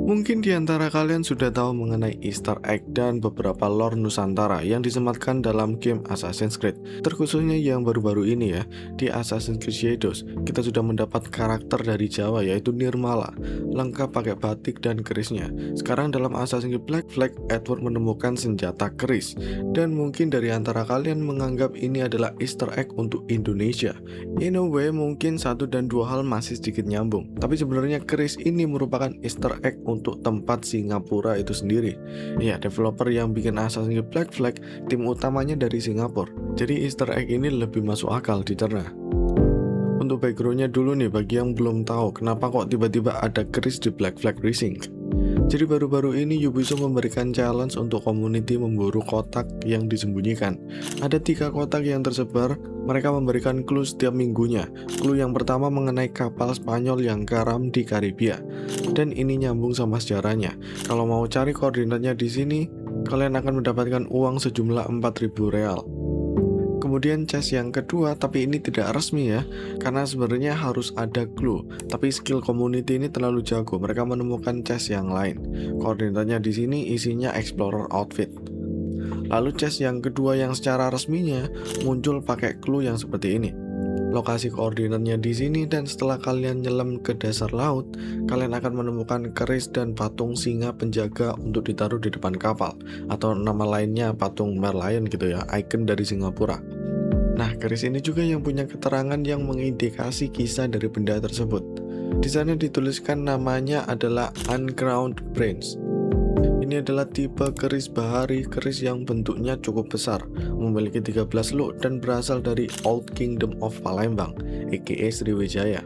Mungkin di antara kalian sudah tahu mengenai Easter egg dan beberapa lore Nusantara yang disematkan dalam game Assassin's Creed. Terkhususnya yang baru-baru ini ya, di Assassin's Creed Shadows, kita sudah mendapat karakter dari Jawa yaitu Nirmala, lengkap pakai batik dan kerisnya. Sekarang dalam Assassin's Creed Black Flag, Edward menemukan senjata keris. Dan mungkin dari antara kalian menganggap ini adalah Easter egg untuk Indonesia. In a way, mungkin satu dan dua hal masih sedikit nyambung. Tapi sebenarnya keris ini merupakan Easter egg untuk tempat Singapura itu sendiri. Ya, developer yang bikin Assassin's Creed Black Flag, tim utamanya dari Singapura. Jadi Easter egg ini lebih masuk akal dicerna. Untuk backgroundnya dulu nih, bagi yang belum tahu kenapa kok tiba-tiba ada keris di Black Flag Rising. Jadi baru-baru ini Ubisoft memberikan challenge untuk community memburu kotak yang disembunyikan. Ada 3 kotak yang tersebar, mereka memberikan clue setiap minggunya. Clue yang pertama mengenai kapal Spanyol yang karam di Karibia. Dan ini nyambung sama sejarahnya. Kalau mau cari koordinatnya di sini, kalian akan mendapatkan uang sejumlah 4.000 real. Kemudian chest yang kedua, tapi ini tidak resmi ya, karena sebenarnya harus ada clue. Tapi skill community ini terlalu jago, mereka menemukan chest yang lain. Koordinatnya di sini isinya explorer outfit. Lalu chest yang kedua yang secara resminya muncul pakai clue yang seperti ini. Lokasi koordinatnya di sini, dan setelah kalian nyelam ke dasar laut, kalian akan menemukan keris dan patung singa penjaga untuk ditaruh di depan kapal, atau nama lainnya patung Merlion gitu ya, icon dari Singapura. Nah, keris ini juga yang punya keterangan yang mengindikasi kisah dari benda tersebut. Di sana dituliskan namanya adalah Uncrowned Prince. Ini adalah tipe keris bahari, keris yang bentuknya cukup besar, memiliki 13 look dan berasal dari Old Kingdom of Palembang, aka Sriwijaya.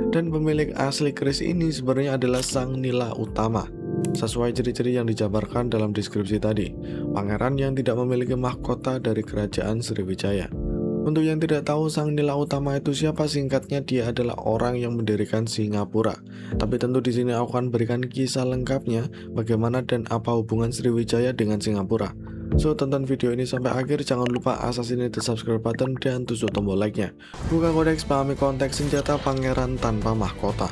Dan pemilik asli keris ini sebenarnya adalah Sang Nila Utama. Sesuai ciri-ciri yang dijabarkan dalam deskripsi tadi, pangeran yang tidak memiliki mahkota dari kerajaan Sriwijaya. Untuk yang tidak tahu Sang Nila Utama itu siapa, singkatnya dia adalah orang yang mendirikan Singapura. Tapi tentu di sini aku akan berikan kisah lengkapnya bagaimana dan apa hubungan Sriwijaya dengan Singapura. So, tonton video ini sampai akhir, jangan lupa assassinate the subscribe button dan tusuk tombol like-nya. Buka kodeks, pahami konteks senjata pangeran tanpa mahkota.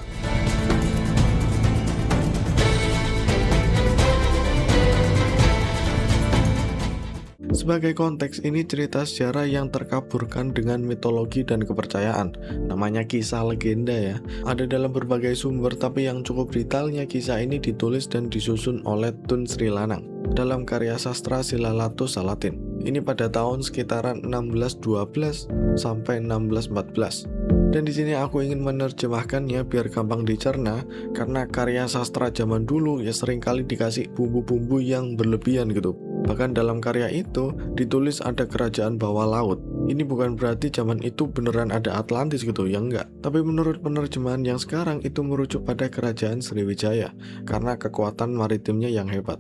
Sebagai konteks, ini cerita sejarah yang terkaburkan dengan mitologi dan kepercayaan. Namanya kisah legenda ya. Ada dalam berbagai sumber, tapi yang cukup detailnya kisah ini ditulis dan disusun oleh Tun Sri Lanang dalam karya sastra Silalatus Salatin. Ini pada tahun sekitaran 1612 sampai 1614. Dan di sini aku ingin menerjemahkannya biar gampang dicerna, karena karya sastra zaman dulu ya seringkali dikasih bumbu-bumbu yang berlebihan gitu. Bahkan dalam karya itu ditulis ada kerajaan bawah laut. Ini bukan berarti zaman itu beneran ada Atlantis gitu, ya enggak. Tapi menurut penerjemahan yang sekarang itu merujuk pada kerajaan Sriwijaya karena kekuatan maritimnya yang hebat.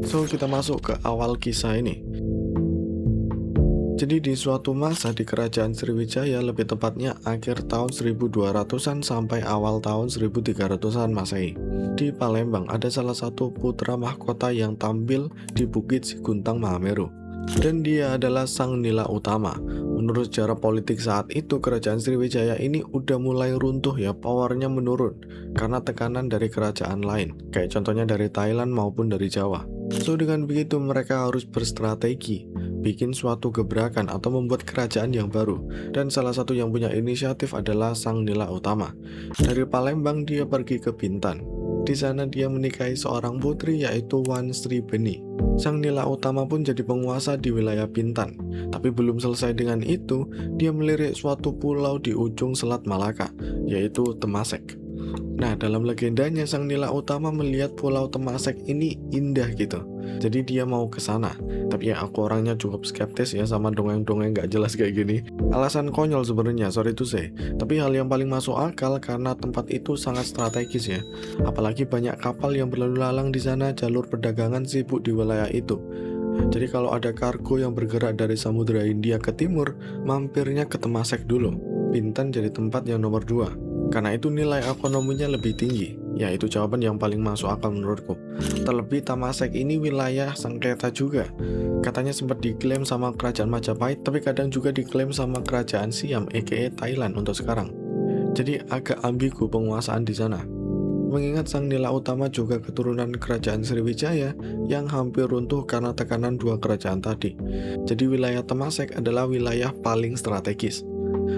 So, kita masuk ke awal kisah ini. Jadi di suatu masa di kerajaan Sriwijaya, lebih tepatnya akhir tahun 1200-an sampai awal tahun 1300-an Masehi, di Palembang ada salah satu putra mahkota yang tampil di Bukit Siguntang Mahameru. Dan dia adalah Sang Nila Utama. Menurut sejarah politik saat itu, kerajaan Sriwijaya ini udah mulai runtuh ya, powernya menurun karena tekanan dari kerajaan lain, kayak contohnya dari Thailand maupun dari Jawa. So, dengan begitu mereka harus berstrategi, bikin suatu gebrakan atau membuat kerajaan yang baru. Dan salah satu yang punya inisiatif adalah Sang Nila Utama. Dari Palembang dia pergi ke Bintan. Di sana dia menikahi seorang putri yaitu Wan Sri Beni. Sang Nila Utama pun jadi penguasa di wilayah Bintan. Tapi belum selesai dengan itu, dia melirik suatu pulau di ujung Selat Malaka, yaitu Temasek. Nah, dalam legendanya Sang Nila Utama melihat pulau Temasek ini indah gitu. Jadi dia mau ke sana. Tapi ya aku orangnya cukup skeptis ya sama dongeng-dongeng gak jelas kayak gini. Alasan konyol sebenarnya, sorry to say. Tapi hal yang paling masuk akal karena tempat itu sangat strategis ya. Apalagi banyak kapal yang berlalu lalang di sana, jalur perdagangan sibuk di wilayah itu. Jadi kalau ada kargo yang bergerak dari Samudra Hindia ke timur, mampirnya ke Temasek dulu. Bintan jadi tempat yang nomor 2. Karena itu nilai ekonominya lebih tinggi. Ya, itu jawaban yang paling masuk akal menurutku. Terlebih Temasek ini wilayah sengketa juga. Katanya sempat diklaim sama kerajaan Majapahit, tapi kadang juga diklaim sama kerajaan Siam, aka Thailand untuk sekarang. Jadi agak ambigu penguasaan di sana. Mengingat sang nila utama juga keturunan kerajaan Sriwijaya yang hampir runtuh karena tekanan dua kerajaan tadi. Jadi wilayah Temasek adalah wilayah paling strategis.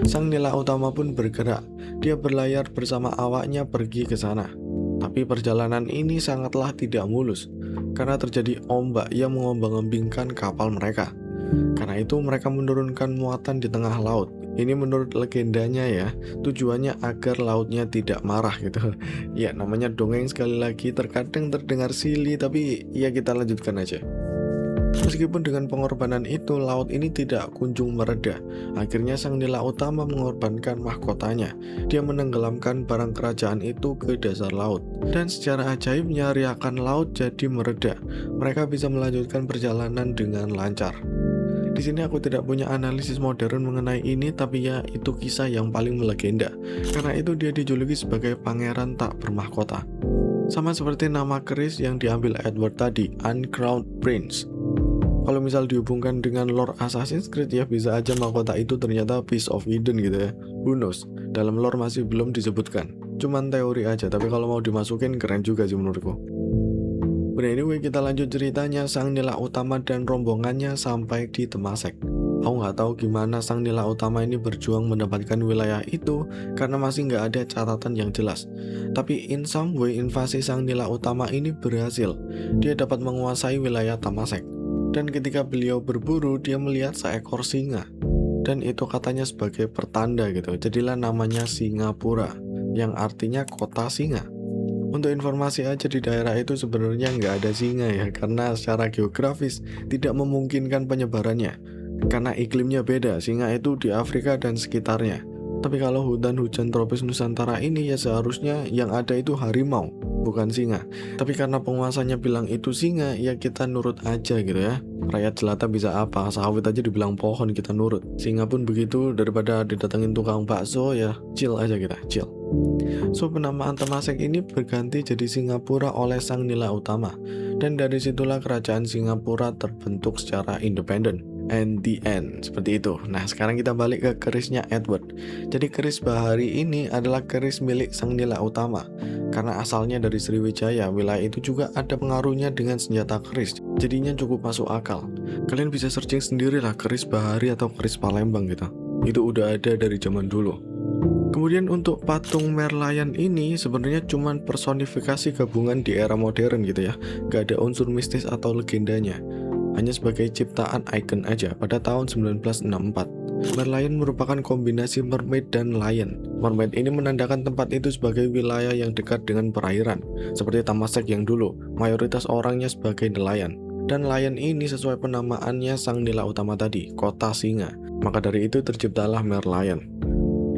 Sang nila utama pun bergerak. Dia berlayar bersama awaknya pergi ke sana. Tapi perjalanan ini sangatlah tidak mulus karena terjadi ombak yang mengombang-ambingkan kapal mereka. Karena itu mereka menurunkan muatan di tengah laut. Ini menurut legendanya ya, tujuannya agar lautnya tidak marah gitu. Ya namanya dongeng sekali lagi, terkadang terdengar silly, tapi ya kita lanjutkan aja. Meskipun dengan pengorbanan itu, laut ini tidak kunjung mereda. Akhirnya sang nila utama mengorbankan mahkotanya. Dia menenggelamkan barang kerajaan itu ke dasar laut. Dan secara ajaibnya riakan laut jadi mereda. Mereka bisa melanjutkan perjalanan dengan lancar. Di sini aku tidak punya analisis modern mengenai ini, tapi ya itu kisah yang paling melegenda. Karena itu dia dijuluki sebagai pangeran tak bermahkota. Sama seperti nama keris yang diambil Edward tadi, Uncrowned Prince. Kalau misal dihubungkan dengan lore Assassin's Creed ya bisa aja mahkota itu ternyata Piece of Eden gitu ya. Who knows? Dalam lore masih belum disebutkan. Cuman teori aja, tapi kalau mau dimasukin keren juga sih menurutku. But anyway, kita lanjut ceritanya. Sang nila utama dan rombongannya sampai di Temasek. Aku nggak tahu gimana sang nila utama ini berjuang mendapatkan wilayah itu karena masih nggak ada catatan yang jelas. Tapi in some way invasi sang nila utama ini berhasil. Dia dapat menguasai wilayah Temasek. Dan ketika beliau berburu, dia melihat seekor singa. Dan itu katanya sebagai pertanda gitu. Jadilah namanya Singapura, yang artinya kota singa. Untuk informasi aja di daerah itu sebenarnya nggak ada singa ya, karena secara geografis tidak memungkinkan penyebarannya. Karena iklimnya beda, singa itu di Afrika dan sekitarnya. Tapi kalau hutan hujan tropis Nusantara ini ya seharusnya yang ada itu harimau, bukan singa. Tapi karena penguasanya bilang itu singa, ya kita nurut aja gitu ya. Rakyat jelata bisa apa, sawit aja dibilang pohon kita nurut. Singa pun begitu, daripada didatengin tukang bakso ya chill aja kita, chill. So penamaan Temasek ini berganti jadi Singapura oleh sang nila utama. Dan dari situlah kerajaan Singapura terbentuk secara independen. And the end, seperti itu. Nah sekarang kita balik ke kerisnya Edward. Jadi keris bahari ini adalah keris milik sang nila utama. Karena asalnya dari Sriwijaya, wilayah itu juga ada pengaruhnya dengan senjata keris. Jadinya cukup masuk akal. Kalian bisa searching sendirilah keris bahari atau keris Palembang gitu. Itu udah ada dari zaman dulu. Kemudian untuk patung Merlion ini sebenarnya cuma personifikasi gabungan di era modern gitu ya. Gak ada unsur mistis atau legendanya. Hanya sebagai ciptaan icon aja pada tahun 1964. Merlion merupakan kombinasi mermaid dan lion. Mermaid ini menandakan tempat itu sebagai wilayah yang dekat dengan perairan, seperti Temasek yang dulu, mayoritas orangnya sebagai nelayan. Dan lion ini sesuai penamaannya sang nila utama tadi, kota singa. Maka dari itu terciptalah Merlion.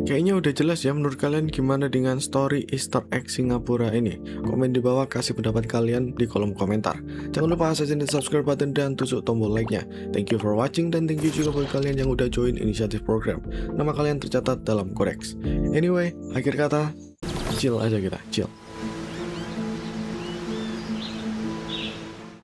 Kayaknya udah jelas ya, menurut kalian gimana dengan story Easter egg Singapura ini? Komen di bawah, kasih pendapat kalian di kolom komentar. Jangan lupa aksesin the subscribe button dan tusuk tombol like-nya. Thank you for watching dan thank you juga buat kalian yang udah join inisiatif program. Nama kalian tercatat dalam Codex. Anyway, akhir kata, chill aja kita, chill.